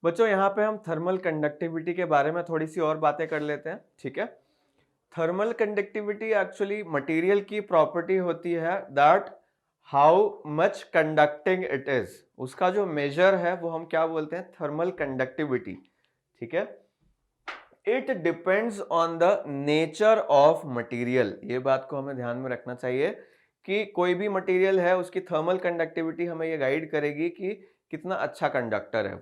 बच्चों यहाँ पे हम थर्मल कंडक्टिविटी के बारे में थोड़ी सी और बातें कर लेते हैं, ठीक है। थर्मल कंडक्टिविटी एक्चुअली मटेरियल की प्रॉपर्टी होती है that how much conducting it is, उसका जो मेजर है वो हम क्या बोलते हैं, थर्मल कंडक्टिविटी, ठीक है। It depends on the nature of material, ये बात को हमें ध्यान में रखना चाहिए कि कोई भी मटेरियल है उसकी थर्मल कंडक्टिविटी हमें ये गाइड करेगी कि कितना अच्छा कंडक्टर है वो,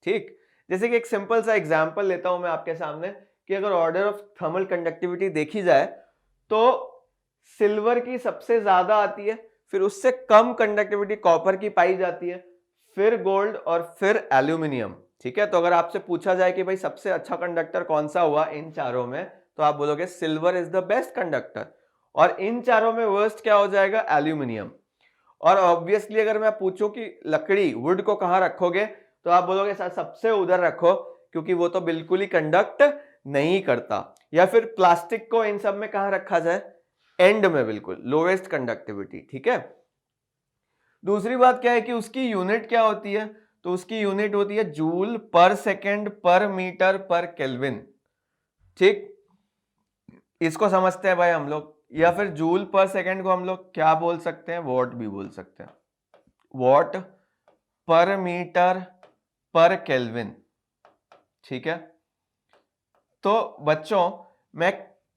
ठीक। जैसे कि एक सिंपल सा एग्जांपल लेता हूं मैं आपके सामने कि अगर ऑर्डर ऑफ थर्मल कंडक्टिविटी देखी जाए तो सिल्वर की सबसे ज्यादा आती है, फिर उससे कम कंडक्टिविटी कॉपर की पाई जाती है, फिर गोल्ड और फिर एल्यूमिनियम, ठीक है। तो अगर आपसे पूछा जाए कि भाई सबसे अच्छा कंडक्टर कौन सा हुआ इन चारों में, तो आप बोलोगे silver is the best conductor, और इन चारों में वर्स्ट क्या हो जाएगा, एल्यूमिनियम। और ऑब्वियसली अगर मैं पूछूं कि लकड़ी वुड को कहां रखोगे, तो आप बोलोगे सर सबसे उधर रखो क्योंकि वो तो बिल्कुल ही कंडक्ट नहीं करता। या फिर प्लास्टिक को इन सब में कहां रखा जाए, एंड में, बिल्कुल लोवेस्ट कंडक्टिविटी, ठीक है। दूसरी बात क्या है कि उसकी यूनिट क्या होती है, तो उसकी यूनिट होती है जूल पर सेकेंड पर मीटर पर केल्विन, ठीक। इसको समझते हैं भाई हम लोग। या फिर जूल पर सेकेंड को हम लोग क्या बोल सकते हैं, वॉट भी बोल सकते हैं, वॉट पर मीटर पर केल्विन, ठीक है। तो बच्चों मैं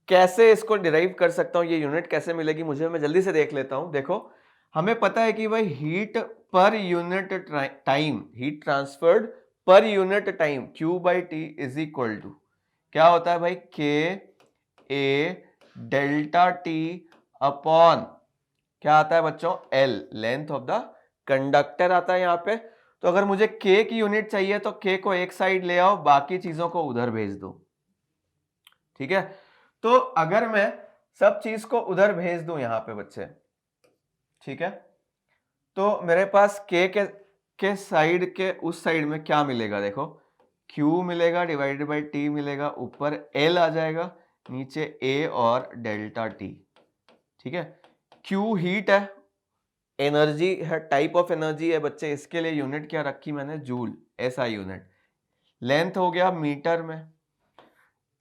कैसे इसको डिराइव कर सकता हूं, ये यूनिट कैसे मिलेगी मुझे, मैं जल्दी से देख लेता हूं। देखो हमें पता है कि भाई heat per unit time, heat transferred per unit time Q by T is equal to क्या होता है भाई, K A delta T upon क्या आता है बच्चों, L length of the conductor आता है यहाँ पे। तो अगर मुझे K की यूनिट चाहिए तो K को एक साइड ले आओ, बाकी चीजों को उधर भेज दो, ठीक है। तो अगर मैं सब चीज को उधर भेज दूं यहां पे बच्चे, ठीक है, तो मेरे पास के साइड के उस साइड में क्या मिलेगा, देखो Q मिलेगा डिवाइडेड बाई T मिलेगा, ऊपर L आ जाएगा, नीचे A और डेल्टा T, ठीक है। Q हीट है, एनर्जी है, टाइप ऑफ एनर्जी है बच्चे, इसके लिए यूनिट क्या रखी मैंने, जूल, ऐसा यूनिट। लेंथ हो गया मीटर में,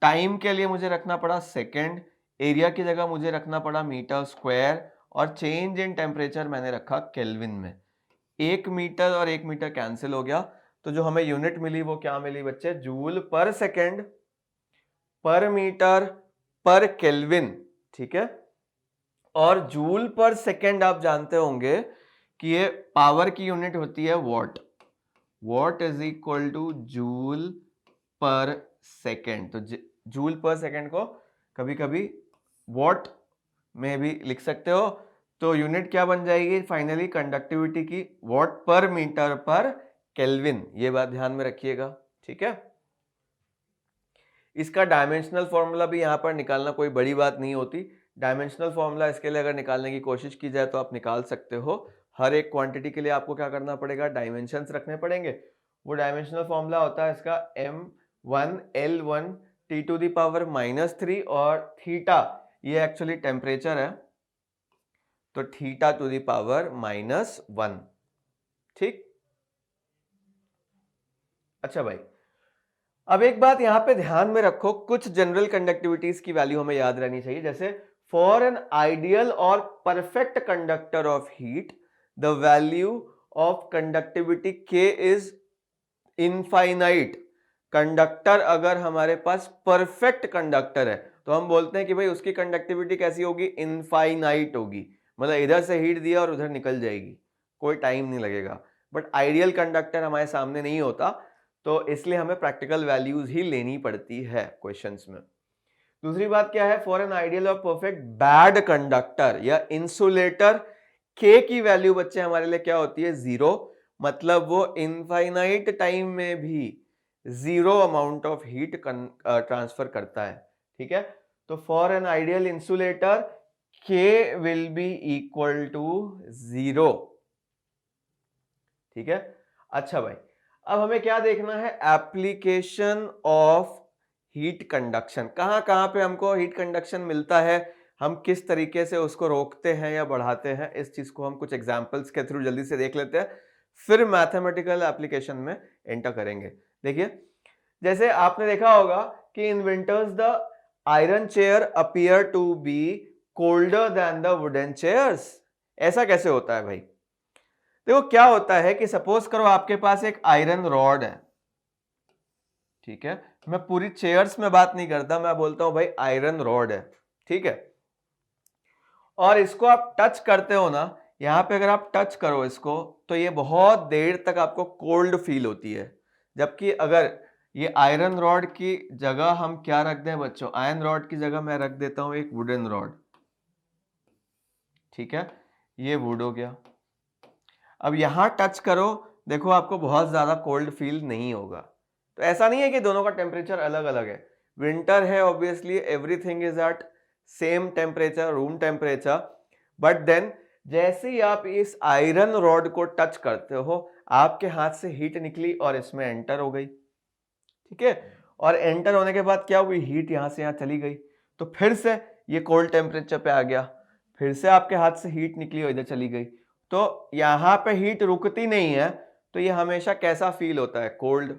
टाइम के लिए मुझे रखना पड़ा सेकेंड, एरिया की जगह मुझे रखना पड़ा मीटर स्क्वायर, और चेंज इन टेम्परेचर मैंने रखा केल्विन में। 1 मीटर और 1 मीटर कैंसिल हो गया, तो जो हमें यूनिट मिली वो क्या मिली बच्चे, जूल पर सेकेंड पर मीटर पर केल्विन, ठीक है। और जूल पर सेकेंड आप जानते होंगे कि ये पावर की यूनिट होती है what, what is equal two joule पर सेकेंड। तो जूल पर सेकेंड को कभी कभी वॉट में भी लिख सकते हो, तो यूनिट क्या बन जाएगी फाइनली कंडक्टिविटी की, वॉट पर मीटर पर केल्विन, ये बात ध्यान में रखिएगा, ठीक है। इसका डायमेंशनल फॉर्मूला भी यहां पर निकालना कोई बड़ी बात नहीं होती। डायमेंशनल फॉर्मूला इसके लिए अगर निकालने की कोशिश की जाए तो आप निकाल सकते हो। हर एक क्वांटिटी के लिए आपको क्या करना पड़ेगा, डायमेंशंस रखने पड़ेंगे। वो डायमेंशनल फॉर्मूला होता है इसका M1L1 T to the power -3, और थीटा ये एक्चुअली टेम्परेचर है, तो थीटा टू दी पावर -1, ठीक। अच्छा भाई, अब एक बात यहां पे ध्यान में रखो, कुछ जनरल कंडक्टिविटीज की वैल्यू हमें याद रहनी चाहिए। जैसे फॉर एन आइडियल और perfect conductor of heat the value of conductivity K is infinite. Conductor अगर हमारे पास परफेक्ट कंडक्टर है तो हम बोलते हैं कि भाई उसकी कंडक्टिविटी कैसी होगी, इनफाइनाइट होगी, मतलब इधर से हीट दिया और उधर निकल जाएगी, कोई टाइम नहीं लगेगा। बट आइडियल कंडक्टर हमारे सामने नहीं होता, तो इसलिए हमें प्रैक्टिकल वैल्यूज ही लेनी पड़ती है क्वेश्चंस में। दूसरी बात क्या है, फॉर एन आइडियल और परफेक्ट बैड कंडक्टर या इंसुलेटर के की वैल्यू बच्चे हमारे लिए क्या होती है, 0, मतलब वो इनफाइनाइट टाइम में भी 0 अमाउंट ऑफ हीट ट्रांसफर करता है, ठीक है। तो फॉर एन आइडियल इंसुलेटर के विल बी इक्वल टू 0, ठीक है। अच्छा भाई, अब हमें क्या देखना है, एप्लीकेशन ऑफ हीट कंडक्शन। कहां कहां पे हमको हीट कंडक्शन मिलता है, हम किस तरीके से उसको रोकते हैं या बढ़ाते हैं, इस चीज को हम कुछ एग्जांपल्स के थ्रू जल्दी से देख लेते हैं, फिर मैथमेटिकल एप्लीकेशन में एंटर करेंगे। देखिए, जैसे आपने देखा होगा कि in winters the iron chair appear to be colder than the wooden chairs. ऐसा कैसे होता है भाई? देखो क्या होता है कि सपोज करो आपके पास एक आयरन रॉड है, ठीक है, मैं पूरी चेयर्स में बात नहीं करता, मैं बोलता हूं भाई आयरन रॉड है, ठीक है, और इसको आप टच करते हो ना, यहां पे अगर आप टच करो इसको तो ये बहुत देर तक आपको कोल्ड फील होती है। जबकि अगर ये आयरन रॉड की जगह हम क्या रख दें बच्चों, आयरन रॉड की जगह मैं रख देता हूं एक वुडन रॉड, ठीक है, ये वुड हो गया। अब यहां टच करो, देखो आपको बहुत ज्यादा कोल्ड फील नहीं होगा। तो ऐसा नहीं है कि दोनों का टेम्परेचर अलग अलग है, विंटर है obviously everything is at same temperature, room temperature, but then जैसे ही आप इस आयरन रॉड को टच करते हो आपके हाथ से हीट निकली और इसमें एंटर हो गई, ठीक है, और एंटर होने के बाद क्या हुई, हीट यहां से यहां चली गई, तो फिर से ये कोल्ड टेम्परेचर पे आ गया, फिर से आपके हाथ से हीट निकली और इधर चली गई, तो यहां पे हीट रुकती नहीं है, तो ये हमेशा कैसा फील होता है, कोल्ड,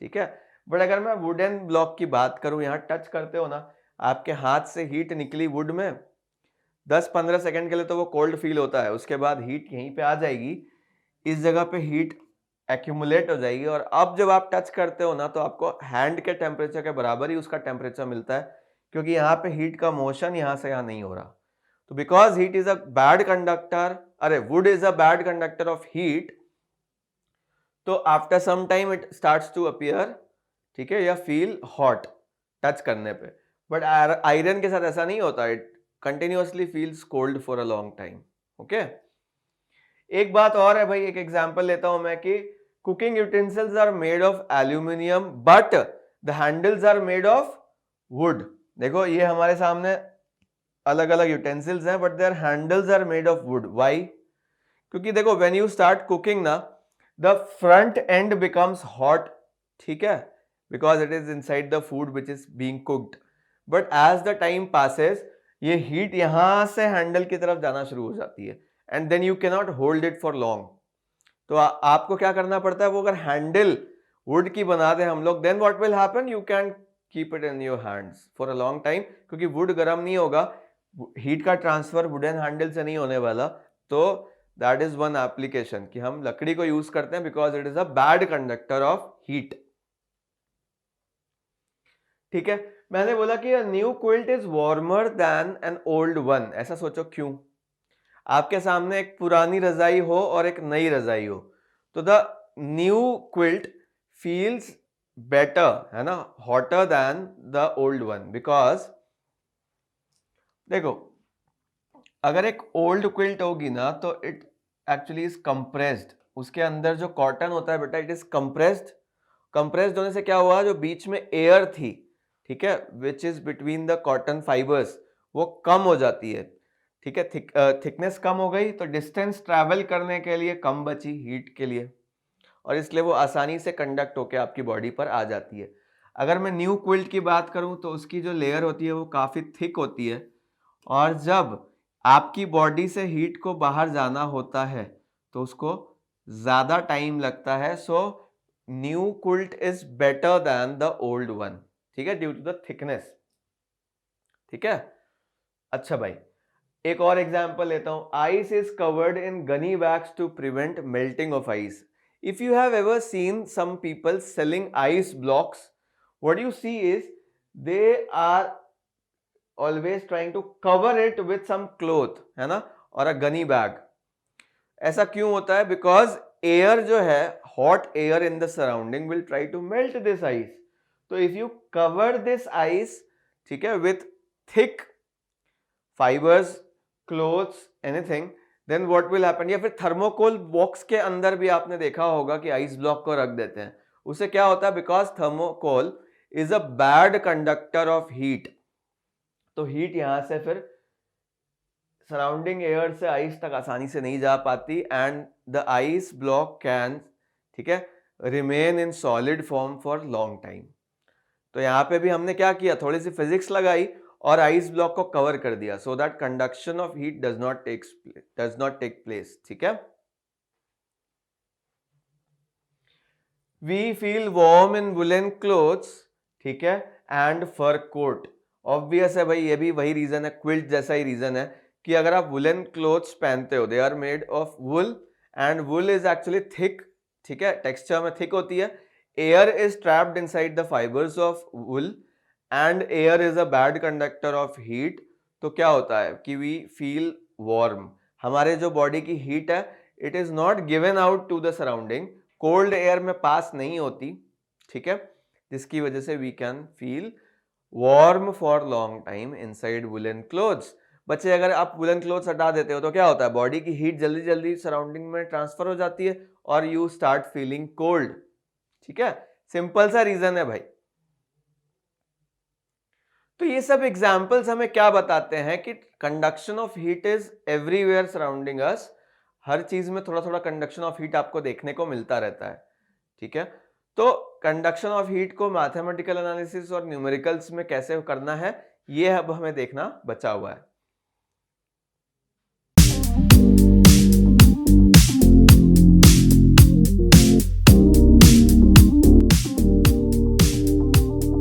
ठीक है। बट अगर मैं वुडन ब्लॉक की बात करूं, यहां टच करते हो ना, आपके हाथ से हीट निकली वुड में, 10-15 सेकंड के लिए तो वो कोल्ड फील होता है, उसके बाद हीट यहीं पे आ जाएगी, इस जगह पे हीट एक्यूमुलेट हो जाएगी, और अब जब आप टच करते हो ना तो आपको हैंड के टेम्परेचर के बराबर ही उसका टेम्परेचर मिलता है, क्योंकि यहाँ पे हीट का मोशन यहाँ से यहाँ नहीं हो रहा। तो because heat is a bad conductor, अरे wood is a bad conductor of heat, तो after some time it starts to appear, ठीक है, या फील हॉट टच करने पे। बट आयरन के साथ ऐसा नहीं होता, it continuously feels cold for a long time. Okay, एक बात और है भाई, एक एग्जांपल लेता हूं मैं कि cooking utensils are made of aluminium but the handles are made of wood. देखो ये हमारे सामने अलग अलग यूटेंसिल्स हैं but their handles are made of wood. Why? क्योंकि देखो व्हेन यू स्टार्ट कुकिंग ना, the front end becomes hot, ठीक है, because it is inside the food which is being cooked, but as the time passes ये heat यहां से handle की तरफ जाना शुरू हो जाती है, and then you can not hold it for long. तो आपको क्या करना पड़ता है, वो अगर हैंडल वुड की बना दे हम लोग, then what will happen, you can keep it in your hands for a long time, क्योंकि वुड गर्म नहीं होगा, हीट का ट्रांसफर वुडन हैंडल से नहीं होने वाला। तो दैट इज वन एप्लीकेशन कि हम लकड़ी को यूज करते हैं because it is a bad conductor of heat, ठीक है। मैंने बोला कि a new quilt is warmer than an old one, ऐसा सोचो क्यों? आपके सामने एक पुरानी रजाई हो और एक नई रजाई हो, तो the new quilt feels better, है ना, hotter then the old one, because देखो अगर एक ओल्ड क्विल्ट होगी ना तो इट एक्चुअली इज कंप्रेस्ड, उसके अंदर जो कॉटन होता है बेटा इट इज कंप्रेस्ड, कंप्रेस्ड होने से क्या हुआ, जो बीच में एयर थी, ठीक है, which is between the cotton fibres, वो कम हो जाती है, ठीक है, थिकनेस कम हो गई, तो डिस्टेंस ट्रैवल करने के लिए कम बची हीट के लिए, और इसलिए वो आसानी से कंडक्ट होकर आपकी बॉडी पर आ जाती है। अगर मैं न्यू क्विल्ट की बात करूं तो उसकी जो लेयर होती है वो काफ़ी थिक होती है, और जब आपकी बॉडी से हीट को बाहर जाना होता है तो उसको ज़्यादा टाइम लगता है। So new quilt is better than the old one, ठीक है, ड्यू टू द थिकनेस, ठीक है। अच्छा भाई, एक और एग्जांपल लेता हूं, ice is covered in gunny wax to prevent melting of ice. If you have ever seen some people selling ice blocks, what you see is they are always trying to cover it with some cloth, है ना, और अ gunny bag. ऐसा क्यों होता है? Because air जो है, hot air in the surrounding will try to melt this ice, तो if you cover this ice, ठीक है, with thick fibres, clothes, anything, then what will happen, या फिर थर्मोकोल बॉक्स के अंदर भी आपने देखा होगा कि आइस ब्लॉक को रख देते हैं, उससे क्या होता है, because thermocol is a bad conductor of heat, तो हीट यहां से फिर सराउंडिंग एयर से आइस तक आसानी से नहीं जा पाती, and the ice block can, ठीक है, remain in solid form for long time. तो यहाँ पे भी हमने क्या किया, थोड़ी सी फिजिक्स लगाई और आइस ब्लॉक को कवर कर दिया, so that conduction of heat does not take place, ठीक है। We feel warm in woollen clothes, ठीक है, एंड फर कोट। ऑब्वियस है भाई, ये भी वही रीजन है, क्विल्ट जैसा ही रीजन है कि अगर आप वुलन क्लोथ्स पहनते हो, they are made of wool and wool is actually thick, ठीक है, टेक्सचर में थिक होती है। Air is trapped inside the fibres of wool and air is a bad conductor of heat. तो क्या होता है कि वी फील वार्म, हमारे जो बॉडी की हीट है it is not given out to the surrounding, cold air में पास नहीं होती, ठीक है, जिसकी वजह से we can feel warm for long time inside woollen clothes. बच्चे अगर आप वुलन क्लोथ्स हटा देते हो तो क्या होता है, बॉडी की हीट जल्दी जल्दी सराउंडिंग में ट्रांसफर हो जाती है और यू स्टार्ट फीलिंग कोल्ड, ठीक है, सिंपल सा रीजन है भाई। तो ये सब एग्जाम्पल्स हमें क्या बताते हैं कि conduction of heat is everywhere surrounding us, हर चीज में थोड़ा थोड़ा कंडक्शन ऑफ हीट आपको देखने को मिलता रहता है, ठीक है। तो कंडक्शन ऑफ हीट को मैथमेटिकल एनालिसिस और न्यूमेरिकल्स में कैसे करना है ये अब हमें देखना बचा हुआ है।